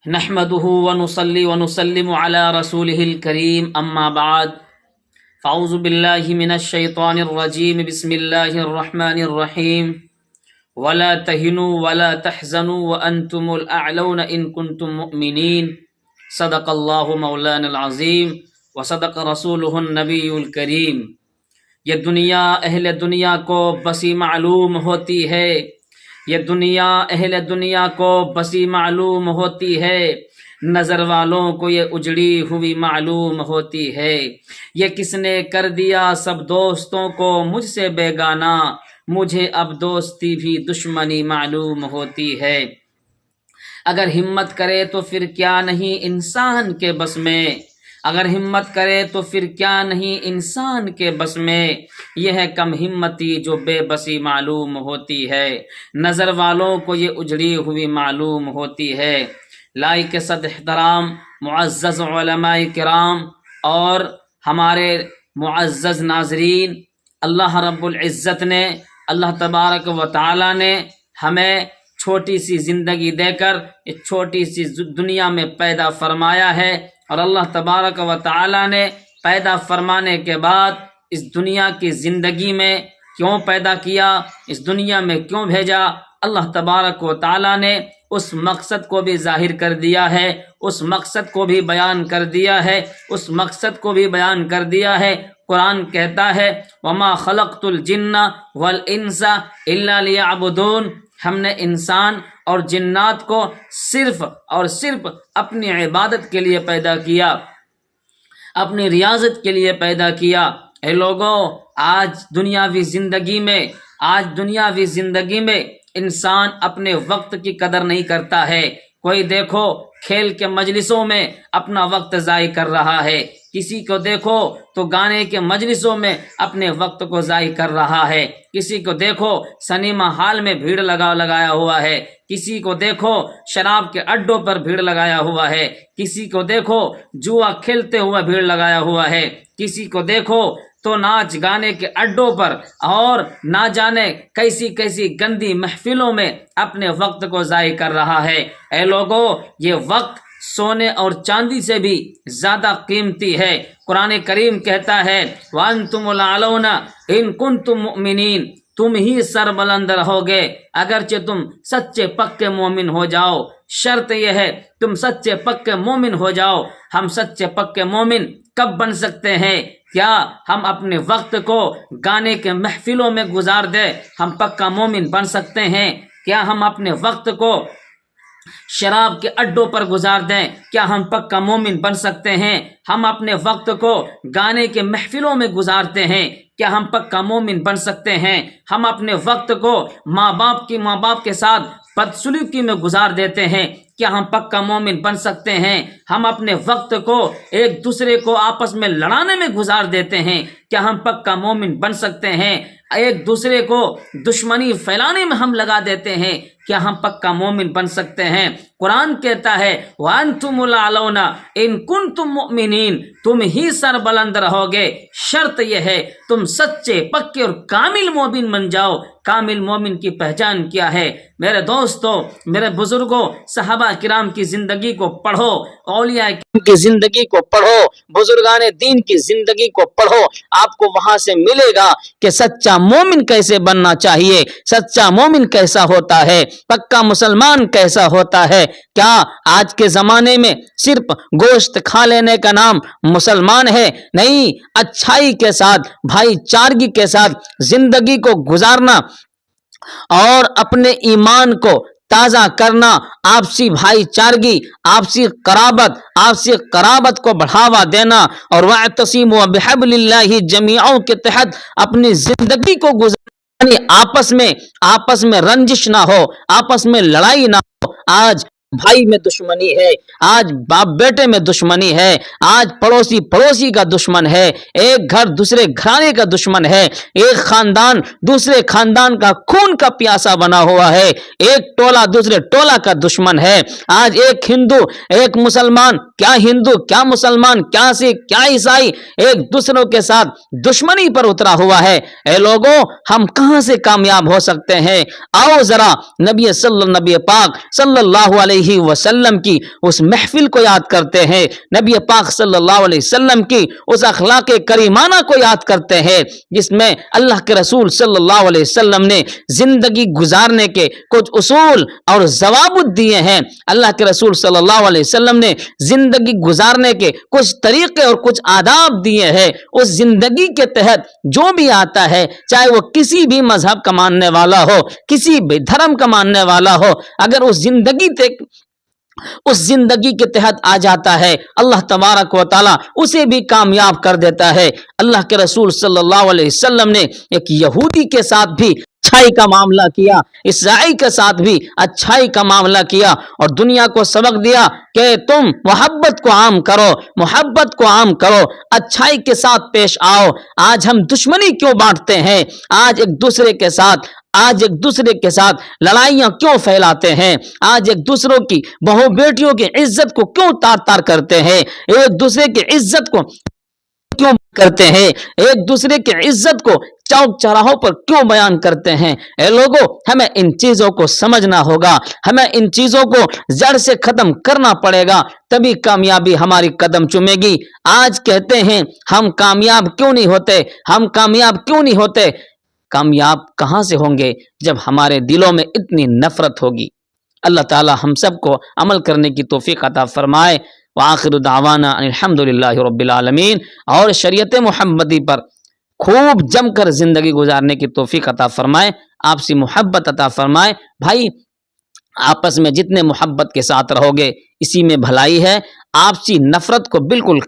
نحمده ونصلي ونسلم على رسوله الكريم اما بعد فاعوذ بالله من الشيطان الرجيم بسم الله الرحمن الرحيم ولا تهنوا ولا تحزنوا وانتم الاعلون ان كنتم مؤمنين صدق الله مولانا العظيم وصدق رسوله النبي الكريم۔ یہ دنیا اہل دنیا کو بسی معلوم ہوتی ہے، یہ دنیا اہل دنیا کو بسی معلوم ہوتی ہے، نظر والوں کو یہ اجڑی ہوئی معلوم ہوتی ہے۔ یہ کس نے کر دیا سب دوستوں کو مجھ سے بیگانہ، مجھے اب دوستی بھی دشمنی معلوم ہوتی ہے۔ اگر ہمت کرے تو پھر کیا نہیں انسان کے بس میں، اگر ہمت کرے تو پھر کیا نہیں انسان کے بس میں، یہ ہے کم ہمتی جو بے بسی معلوم ہوتی ہے، نظر والوں کو یہ اجڑی ہوئی معلوم ہوتی ہے۔ لائق صد احترام معزز علماء کرام اور ہمارے معزز ناظرین، اللہ رب العزت نے، اللہ تبارک و تعالی نے ہمیں چھوٹی سی زندگی دے کر اس چھوٹی سی دنیا میں پیدا فرمایا ہے، اور اللہ تبارک و تعالی نے پیدا فرمانے کے بعد اس دنیا کی زندگی میں کیوں پیدا کیا، اس دنیا میں کیوں بھیجا، اللہ تبارک و تعالی نے اس مقصد کو بھی ظاہر کر دیا ہے، اس مقصد کو بھی بیان کر دیا ہے، اس مقصد کو بھی بیان کر دیا ہے۔ قرآن کہتا ہے وَمَا خَلَقْتُ الْجِنَّ وَالْإِنسَ إِلَّا لِيَعْبُدُونَ، ہم نے انسان اور جنات کو صرف اور صرف اپنی عبادت کے لیے پیدا کیا، اپنی ریاضت کے لیے پیدا کیا۔ اے لوگوں، آج دنیاوی زندگی میں انسان اپنے وقت کی قدر نہیں کرتا ہے۔ کوئی دیکھو کھیل کے مجلسوں میں اپنا وقت ضائع کر رہا ہے، کسی کو دیکھو تو گانے کے مجلسوں میں اپنے وقت کو ضائع کر رہا ہے، کسی کو دیکھو سنیما ہال میں بھیڑ لگایا ہوا ہے، کسی کو دیکھو شراب کے اڈوں پر بھیڑ لگایا ہوا ہے، کسی کو دیکھو جوا کھیلتے ہوئے بھیڑ لگایا ہوا ہے، کسی کو دیکھو تو ناچ گانے کے اڈوں پر اور نہ جانے کیسی کیسی گندی محفلوں میں اپنے وقت کو ضائع کر رہا ہے۔ اے لوگو، یہ وقت سونے اور چاندی سے بھی زیادہ قیمتی ہے۔ قرآن کریم کہتا ہے وَأَنْتُمُ الْأَعْلَوْنَ إِن كُنتُم مُؤْمِنِينَ، تم ہی سر بلند رہو گے اگرچہ تم سچے پکے مومن ہو جاؤ۔ شرط یہ ہے تم سچے پکے مومن ہو جاؤ۔ ہم سچے پکے مومن کب بن سکتے ہیں؟ کیا ہم اپنے وقت کو گانے کے محفلوں میں گزار دیں ہم پکا مومن بن سکتے ہیں؟ کیا ہم اپنے وقت کو شراب کے اڈوں پر گزار دیں کیا ہم پکا مومن بن سکتے ہیں؟ ہم اپنے وقت کو گانے کے محفلوں میں گزارتے ہیں، کیا ہم پکا مومن بن سکتے ہیں؟ ہم اپنے وقت کو ماں باپ کے ساتھ بدسلوکی میں گزار دیتے ہیں، کیا ہم پکا مومن بن سکتے ہیں؟ ہم اپنے وقت کو ایک دوسرے کو آپس میں لڑانے میں گزار دیتے ہیں، کیا ہم پکا مومن بن سکتے ہیں؟ ایک دوسرے کو دشمنی پھیلانے میں ہم لگا دیتے ہیں، کیا ہم پکا مومن بن سکتے ہیں؟ قرآن کہتا ہے وَأَنْتُمُ الْأَعْلَوْنَ إِن كُنتُم مُؤْمِنِينَ، تم ہی سر بلند رہو گے، شرط یہ ہے تم سچے پکے اور کامل مومن بن جاؤ۔ کامل مومن کی پہچان کیا ہے؟ میرے دوستو، میرے بزرگوں، صحابہ کرام کی زندگی کو پڑھو، اولیاء کرام کی زندگی کو پڑھو، بزرگان دین کی زندگی کو پڑھو، آپ کو وہاں سے ملے گا کہ سچا مومن کیسے بننا چاہیے، سچا مومن کیسا ہوتا ہے، پکا مسلمان کیسا ہوتا ہے۔ کیا آج کے زمانے میں صرف گوشت کھا لینے کا نام مسلمان ہے؟ نہیں، اچھائی کے ساتھ، بھائی چارگی کے ساتھ زندگی کو گزارنا اور اپنے ایمان کو تازہ کرنا، آپسی بھائی چارگی، آپسی قرابت کو بڑھاوا دینا، اور وَاعْتَصِمُوا بِحَبْلِ اللَّهِ جَمِيعًا کے تحت اپنی زندگی کو گزارنا، یعنی آپس میں رنجش نہ ہو، آپس میں لڑائی نہ ہو۔ آج بھائی میں دشمنی ہے، آج باپ بیٹے میں دشمنی ہے، آج پڑوسی کا دشمن ہے، ایک گھر دوسرے گھرانے کا دشمن ہے، ایک خاندان دوسرے خاندان کا خون کا پیاسا بنا ہوا ہے، ایک ٹولہ دوسرے ٹولہ کا دشمن ہے۔ آج ایک ہندو ایک مسلمان، کیا ہندو کیا مسلمان کیا سکھ کیا عیسائی ایک دوسروں کے ساتھ دشمنی پر اترا ہوا ہے۔ اے لوگوں، ہم کہاں سے کامیاب ہو سکتے ہیں؟ آؤ ذرا نبی پاک صلی اللہ علیہ علیہ وسلم کی اس محفل کو یاد کرتے ہیں، نبی پاک صلی اللہ علیہ وسلم کی اس اخلاق کریمانہ کو یاد کرتے ہیں جس میں اللہ کے رسول صلی اللہ علیہ وسلم نے زندگی گزارنے کے کچھ اصول اور ضوابط دیے ہیں، اللہ کے رسول صلی اللہ علیہ وسلم نے زندگی گزارنے کے کچھ طریقے اور کچھ آداب دیے ہیں، اس زندگی کے تحت جو بھی آتا ہے چاہے وہ کسی بھی مذہب کا ماننے والا ہو، کسی بھی دھرم کا ماننے والا ہو، اگر اس زندگی کے تحت آ جاتا ہے اللہ تبارک و تعالی اسے بھی کامیاب کر دیتا ہے۔ اللہ کے رسول صلی اللہ علیہ وسلم نے ایک یہودی کے ساتھ بھی اچھائی کا معاملہ کیا، عیسائی کے ساتھ بھی اچھائی کا معاملہ کیا اور دنیا کو سبق دیا کہ تم محبت کو عام کرو، محبت کو عام کرو، اچھائی کے ساتھ پیش آؤ۔ آج ہم دشمنی کیوں بانٹتے ہیں؟ آج ایک دوسرے کے ساتھ لڑائیاں کیوں پھیلاتے ہیں؟ آج ایک دوسروں کی بہو بیٹیوں کی عزت کو کیوں تار کرتے ہیں؟ ایک دوسرے کی عزت کو کیوں کرتے ہیں؟ ایک دوسرے کی عزت کو چوک چوراہوں پر کیوں بیان کرتے ہیں؟ اے لوگوں، ہمیں ان چیزوں کو سمجھنا ہوگا، ہمیں ان چیزوں کو جڑ سے ختم کرنا پڑے گا، تبھی کامیابی ہماری قدم چومے گی۔ آج کہتے ہیں ہم کامیاب کیوں نہیں ہوتے، ہم کامیاب کیوں نہیں ہوتے؟ کامیاب کہاں سے ہوں گے جب ہمارے دلوں میں اتنی نفرت ہوگی۔ اللہ تعالی ہم سب کو عمل کرنے کی توفیق عطا فرمائے۔ وآخر دعوانا الحمدللہ رب العالمین، اور شریعت محمدی پر خوب جم کر زندگی گزارنے کی توفیق عطا فرمائے، آپسی محبت عطا فرمائے۔ بھائی آپس میں جتنے محبت کے ساتھ رہو گے اسی میں بھلائی ہے، آپسی نفرت کو بالکل